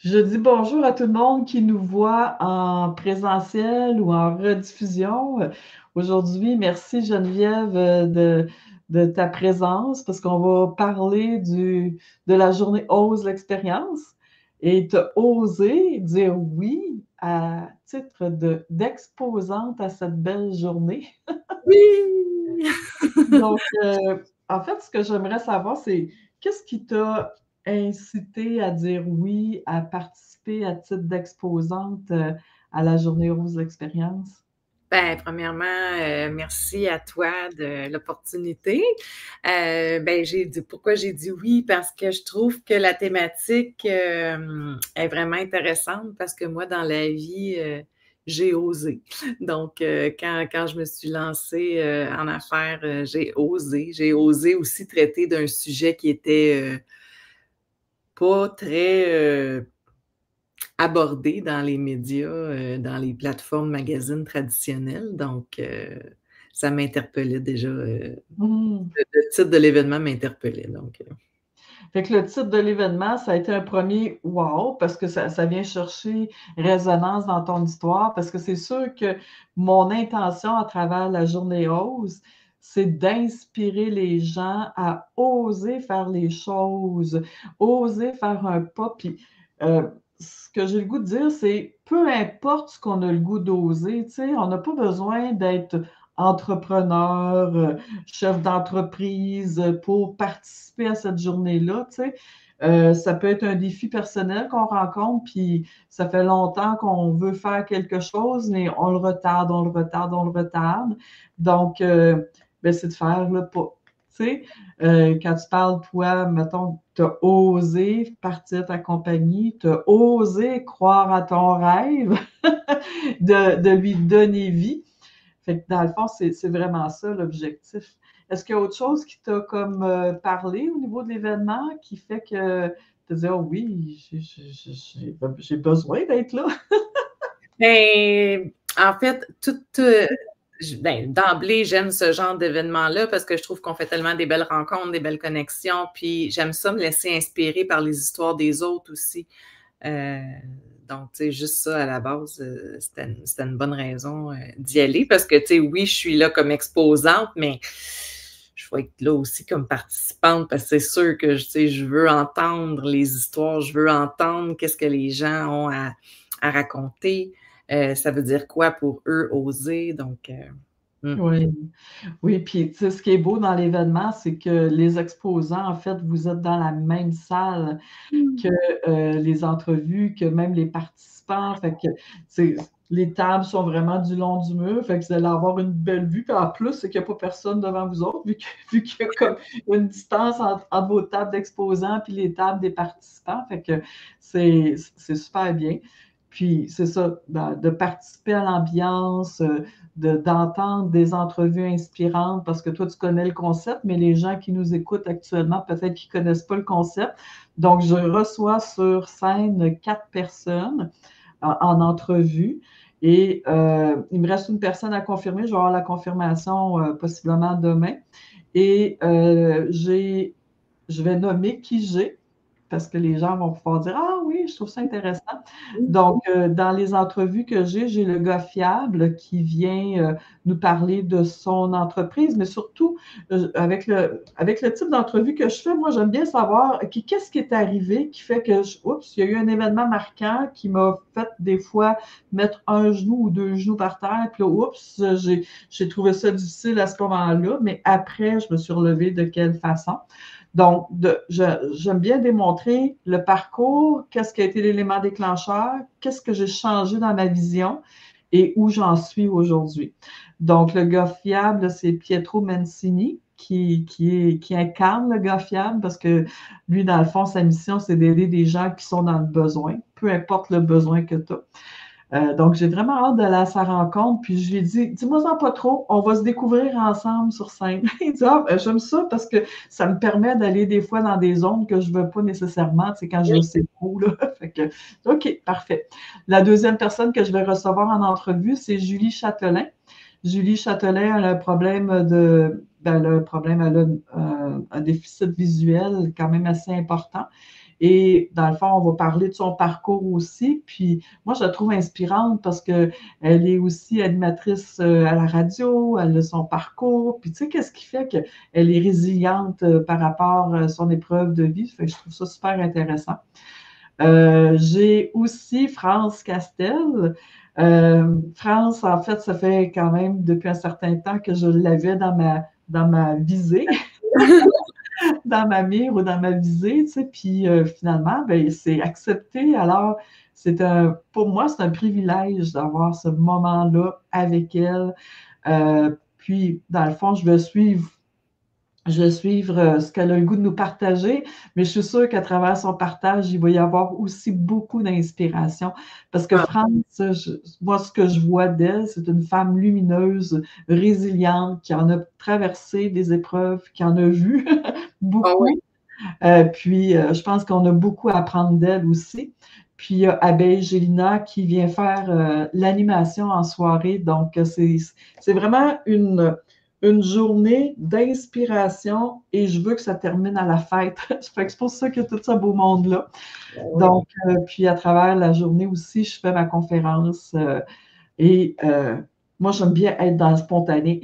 Je dis bonjour à tout le monde qui nous voit en présentiel ou en rediffusion. Aujourd'hui, merci Geneviève de ta présence parce qu'on va parler de la journée Ose l'expérience et tu as osé dire oui à titre d'exposante à cette belle journée. Oui! Donc, en fait, ce que j'aimerais savoir, c'est qu'est-ce qui t'a incité à dire oui, à participer à titre d'exposante à la Journée Rose de l'Expérience? Ben, premièrement, merci à toi de l'opportunité. J'ai dit pourquoi j'ai dit oui, parce que je trouve que la thématique est vraiment intéressante parce que moi, dans la vie, j'ai osé. Donc, quand je me suis lancée en affaires, j'ai osé. J'ai osé aussi traiter d'un sujet qui était pas très abordé dans les médias, dans les plateformes magazines traditionnelles. Donc, ça m'interpellait déjà. Hmm. Le titre de l'événement m'interpellait. Donc, Fait que le titre de l'événement, ça a été un premier wow, parce que ça vient chercher résonance dans ton histoire, parce que c'est sûr que mon intention à travers la journée Ose, c'est d'inspirer les gens à oser faire les choses, oser faire un pas. Puis, ce que j'ai le goût de dire, c'est peu importe ce qu'on a le goût d'oser, tu sais, on n'a pas besoin d'être entrepreneur, chef d'entreprise pour participer à cette journée-là, tu sais. Ça peut être un défi personnel qu'on rencontre, puis ça fait longtemps qu'on veut faire quelque chose, mais on le retarde, on le retarde, on le retarde. Donc, ben, c'est de faire le pas. Tu sais, quand tu parles, toi, mettons, tu as osé partir ta compagnie, tu as osé croire à ton rêve de lui donner vie. Fait que dans le fond, c'est vraiment ça l'objectif. Est-ce qu'il y a autre chose qui t'a comme parlé au niveau de l'événement qui fait que tu te dis, oh oui, j'ai besoin d'être là? en fait, d'emblée, j'aime ce genre d'événement-là parce que je trouve qu'on fait tellement des belles rencontres, des belles connexions, puis j'aime ça me laisser inspirer par les histoires des autres aussi. Euh, donc, tu sais, juste ça à la base, c'était une bonne raison d'y aller parce que, tu sais, oui, je suis là comme exposante, mais je vais être là aussi comme participante parce que c'est sûr que, tu sais, je veux entendre les histoires, je veux entendre qu'est-ce que les gens ont à raconter. Ça veut dire quoi pour eux oser. Donc, Oui, oui, puis tu sais, ce qui est beau dans l'événement, c'est que les exposants, en fait, vous êtes dans la même salle que les entrevues, que même les participants. Fait que les tables sont vraiment du long du mur. Fait que vous allez avoir une belle vue. Puis en plus, c'est qu'il n'y a pas personne devant vous autres, vu qu'il y a comme une distance entre vos tables d'exposants puis les tables des participants. Fait que c'est super bien. Puis c'est ça, de participer à l'ambiance, d'entendre des entrevues inspirantes, parce que toi, tu connais le concept, mais les gens qui nous écoutent actuellement, peut-être qu'ils ne connaissent pas le concept. Donc, je reçois sur scène 4 personnes en entrevue et il me reste une personne à confirmer. Je vais avoir la confirmation possiblement demain. Et je vais nommer qui j'ai parce que les gens vont pouvoir dire ah oui, je trouve ça intéressant. Donc, dans les entrevues que j'ai le gars fiable qui vient nous parler de son entreprise, mais surtout avec le type d'entrevue que je fais, moi, j'aime bien savoir qu'est-ce qui est arrivé qui fait que, oups, il y a eu un événement marquant qui m'a fait des fois mettre un genou ou deux genoux par terre, puis là, oups, j'ai trouvé ça difficile à ce moment-là, mais après, je me suis relevée de quelle façon. Donc, j'aime bien démontrer le parcours, qu'est-ce qui a été l'élément déclencheur, qu'est-ce que j'ai changé dans ma vision et où j'en suis aujourd'hui. Donc, le gars fiable, c'est Pietro Mancini qui incarne le gars fiable parce que lui, dans le fond, sa mission, c'est d'aider des gens qui sont dans le besoin, peu importe le besoin que tu as. Donc, j'ai vraiment hâte d'aller à sa rencontre. Puis je lui ai dit, dis-moi-en pas trop, on va se découvrir ensemble sur scène. Il dit, ah, ben, j'aime ça parce que ça me permet d'aller des fois dans des zones que je ne veux pas nécessairement, tu sais, quand je sais trop, là. Fait que, OK, parfait. La deuxième personne que je vais recevoir en entrevue, c'est Julie Châtelain. Julie Châtelain a un problème elle a un déficit visuel quand même assez important. Et dans le fond, on va parler de son parcours aussi. Puis moi, je la trouve inspirante parce qu'elle est aussi animatrice à la radio, elle a son parcours. Puis tu sais, qu'est-ce qui fait qu'elle est résiliente par rapport à son épreuve de vie? Fait que je trouve ça super intéressant. J'ai aussi France Castel. France, en fait, ça fait quand même depuis un certain temps que je l'avais dans ma visée, dans ma mire ou dans ma visée, tu sais, puis finalement, ben, c'est accepté. Alors, pour moi, c'est un privilège d'avoir ce moment-là avec elle. Puis, dans le fond, je vais suivre ce qu'elle a le goût de nous partager, mais je suis sûre qu'à travers son partage, il va y avoir aussi beaucoup d'inspiration. Parce que Ah, France, moi, ce que je vois d'elle, c'est une femme lumineuse, résiliente, qui en a traversé des épreuves, qui en a vu ah oui. beaucoup. Puis, je pense qu'on a beaucoup à apprendre d'elle aussi. Puis, il y a Abeille Gélina qui vient faire l'animation en soirée. Donc, c'est vraiment une journée d'inspiration et je veux que ça termine à la fête. Fait que c'est pour ça qu'il y a tout ce beau monde-là. Oui. Donc, puis à travers la journée aussi, je fais ma conférence et moi, j'aime bien être dans le spontané,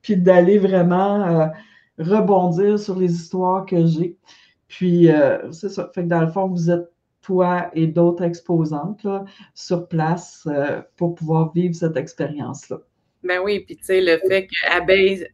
puis d'aller vraiment rebondir sur les histoires que j'ai. Puis, c'est ça. Fait que dans le fond, vous êtes toi et d'autres exposantes là, sur place pour pouvoir vivre cette expérience-là. Ben oui, puis tu sais, le fait qu'Abeille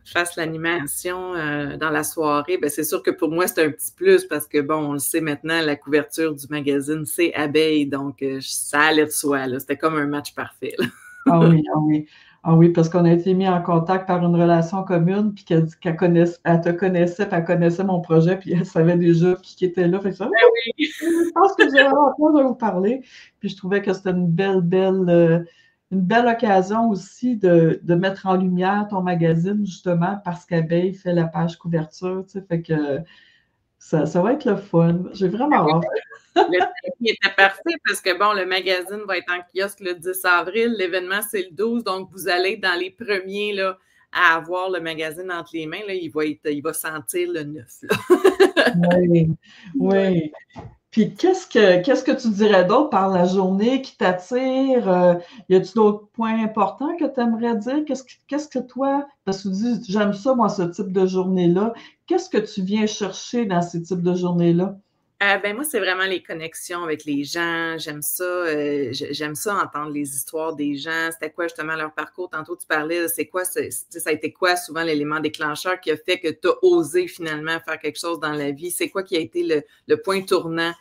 fasse l'animation dans la soirée, ben c'est sûr que pour moi, c'est un petit plus parce que, bon, on le sait maintenant, la couverture du magazine, c'est Abeille, donc ça allait de soi, là. C'était comme un match parfait, là. Ah oui, ah oui. Ah oui, parce qu'on a été mis en contact par une relation commune, puis qu'elle dit qu'elle elle te connaissait, puis elle connaissait mon projet, puis elle savait déjà qui était là. Fait que ça, Ben oui. je pense que j'ai hâte de vous parler. Puis je trouvais que c'était une belle occasion aussi de mettre en lumière ton magazine, justement, parce qu'Abeille fait la page couverture, tu sais, fait que ça va être le fun. J'ai vraiment hâte. Le timing était parfait parce que, bon, le magazine va être en kiosque le 10 avril, l'événement, c'est le 12, donc vous allez être dans les premiers là, à avoir le magazine entre les mains. Là, il va sentir le neuf. Là. Oui, Ouais. oui. Puis qu'est-ce que tu dirais d'autre par la journée qui t'attire? Y a-tu d'autres points importants que tu aimerais dire? Qu'est-ce que toi, parce que tu dis, j'aime ça, moi, ce type de journée-là. Qu'est-ce que tu viens chercher dans ces types de journées-là? Ben moi, c'est vraiment les connexions avec les gens. J'aime ça. J'aime ça entendre les histoires des gens. C'était quoi justement leur parcours? Tantôt, tu parlais, c'est quoi, ça a été quoi souvent l'élément déclencheur qui a fait que tu as osé finalement faire quelque chose dans la vie? C'est quoi qui a été le point tournant?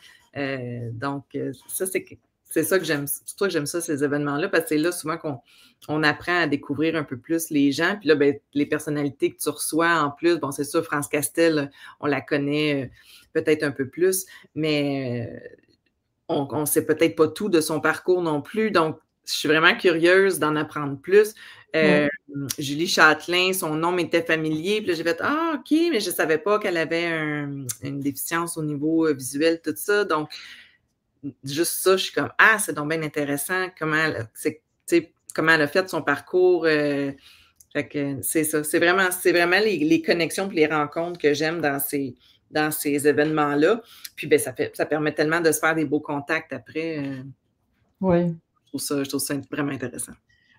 Donc, ça, c'est ça que j'aime. C'est toi que j'aime ça, ces événements-là, parce que c'est là souvent qu'on apprend à découvrir un peu plus les gens. Puis là, ben, les personnalités que tu reçois en plus, bon, c'est sûr, France Castel, on la connaît peut-être un peu plus, mais on ne sait peut-être pas tout de son parcours non plus. Donc, je suis vraiment curieuse d'en apprendre plus. Oui, Julie Châtelain, son nom m'était familier. Puis là, j'ai fait Ah, OK, mais je ne savais pas qu'elle avait une déficience au niveau visuel, tout ça. Donc, juste ça, je suis comme Ah, c'est donc bien intéressant comment comment elle a fait son parcours. Fait que c'est ça. C'est vraiment les connexions et les rencontres que j'aime dans ces événements-là. Puis ben, ça permet tellement de se faire des beaux contacts après. oui. Je trouve ça vraiment intéressant.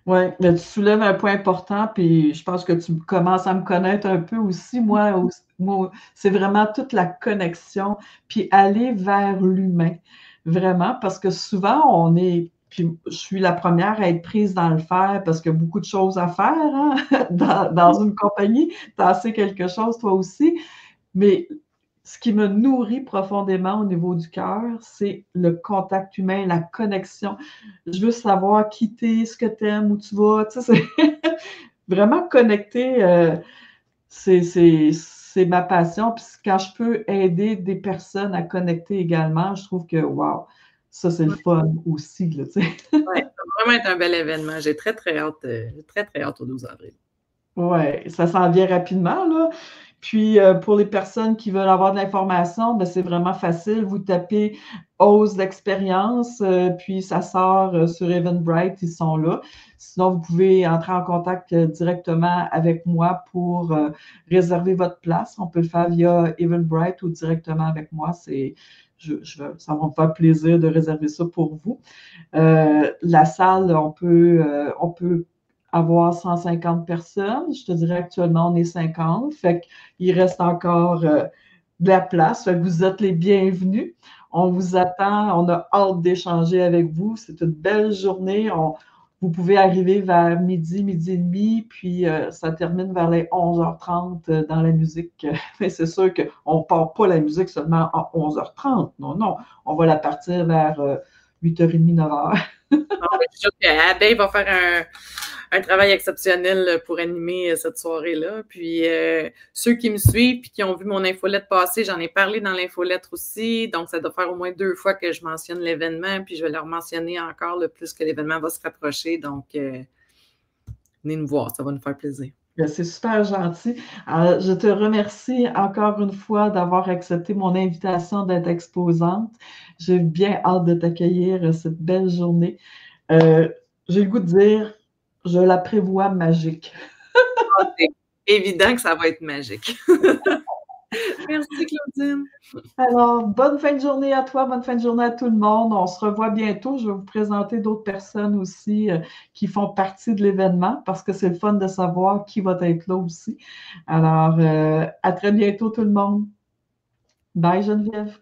Oui, mais tu soulèves un point important, puis je pense que tu commences à me connaître un peu aussi. Moi, c'est vraiment toute la connexion, puis aller vers l'humain, vraiment, parce que souvent, puis je suis la première à être prise dans le fer parce qu'il y a beaucoup de choses à faire hein, dans une compagnie. Tu as assez quelque chose, toi aussi, mais ce qui me nourrit profondément au niveau du cœur, c'est le contact humain, la connexion. Je veux savoir qui t'es, ce que t'aimes, où tu vas. Tu sais, c'est vraiment connecté. C'est ma passion. Puis quand je peux aider des personnes à connecter également, je trouve que, wow, ça, c'est le fun aussi. Là, tu sais. Ouais, ça va vraiment être un bel événement. J'ai très, très hâte au 12 avril. Ouais, ça s'en vient rapidement, là. Puis, pour les personnes qui veulent avoir de l'information, ben, c'est vraiment facile. Vous tapez Ose d'expérience, puis ça sort sur Eventbrite, ils sont là. Sinon, vous pouvez entrer en contact directement avec moi pour réserver votre place. On peut le faire via Eventbrite ou directement avec moi. Ça va me faire plaisir de réserver ça pour vous. La salle, on peut avoir 150 personnes. Je te dirais actuellement, on est 50. Fait qu'il reste encore de la place. Fait que vous êtes les bienvenus. On vous attend. On a hâte d'échanger avec vous. C'est une belle journée. Vous pouvez arriver vers midi, midi et demi, puis ça termine vers les 11h30 dans la musique. Mais c'est sûr qu'on ne part pas la musique seulement à 11h30. Non, non. On va la partir vers 8h30, 9h. Je suis sûre qu'Abeille va faire un travail exceptionnel pour animer cette soirée-là. Puis ceux qui me suivent et qui ont vu mon infolette passer, j'en ai parlé dans l'infolettre aussi. Donc, ça doit faire au moins 2 fois que je mentionne l'événement. Puis je vais leur mentionner encore le plus que l'événement va se rapprocher. Donc, venez nous voir, ça va nous faire plaisir. C'est super gentil. Je te remercie encore une fois d'avoir accepté mon invitation d'être exposante. J'ai bien hâte de t'accueillir cette belle journée. J'ai le goût de dire, je la prévois magique. C'est évident que ça va être magique. Merci, Claudine. Alors, bonne fin de journée à toi, bonne fin de journée à tout le monde. On se revoit bientôt. Je vais vous présenter d'autres personnes aussi qui font partie de l'événement parce que c'est le fun de savoir qui va être là aussi. Alors, à très bientôt tout le monde. Bye Geneviève.